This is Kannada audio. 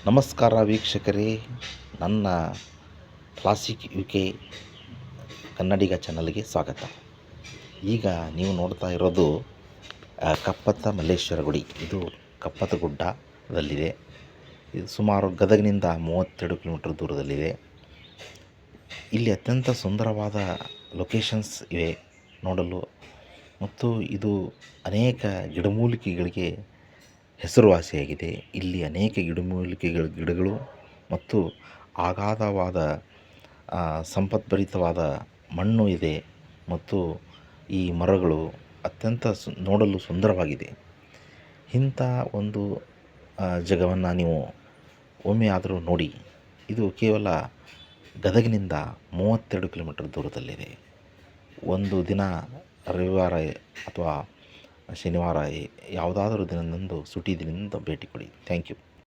ನಮಸ್ಕಾರ ವೀಕ್ಷಕರೇ, ನನ್ನ ಕ್ಲಾಸಿಕ್ UK ಕನ್ನಡಿಗ ಚಾನಲ್ಗೆ ಸ್ವಾಗತ. ಈಗ ನೀವು ನೋಡ್ತಾ ಇರೋದು ಕಪ್ಪತ್ತ ಮಲ್ಲೇಶ್ವರ ಗುಡಿ. ಇದು ಕಪ್ಪತ್ತ ಗುಡ್ಡದಲ್ಲಿದೆ. ಇದು ಸುಮಾರು ಗದಗಿನಿಂದ 32 ಕಿಲೋಮೀಟರ್ ದೂರದಲ್ಲಿದೆ. ಇಲ್ಲಿ ಅತ್ಯಂತ ಸುಂದರವಾದ ಲೊಕೇಶನ್ಸ್ ಇವೆ ನೋಡಲು, ಮತ್ತು ಇದು ಅನೇಕ ಗಿಡಮೂಲಿಕೆಗಳಿಗೆ ಹೆಸರುವಾಸಿಯಾಗಿದೆ. ಇಲ್ಲಿ ಅನೇಕ ಗಿಡಗಳು ಮತ್ತು ಅಗಾಧವಾದ ಸಂಪದ್ಭರಿತವಾದ ಮಣ್ಣು ಇದೆ, ಮತ್ತು ಈ ಮರಗಳು ಅತ್ಯಂತ ನೋಡಲು ಸುಂದರವಾಗಿದೆ. ಇಂಥ ಒಂದು ಜಾಗವನ್ನು ನೀವು ಒಮ್ಮೆ ಆದರೂ ನೋಡಿ. ಇದು ಕೇವಲ ಗದಗಿನಿಂದ 32 ಕಿಲೋಮೀಟರ್ ದೂರದಲ್ಲಿದೆ. ಒಂದು ದಿನ ರವಿವಾರ ಅಥವಾ ಶನಿವಾರ ಯಾವುದಾದರೂ ದಿನದಂದು ಸುಟಿ ದಿನದಿಂದ ಭೇಟಿ ಕೊಡಿ. Thank you.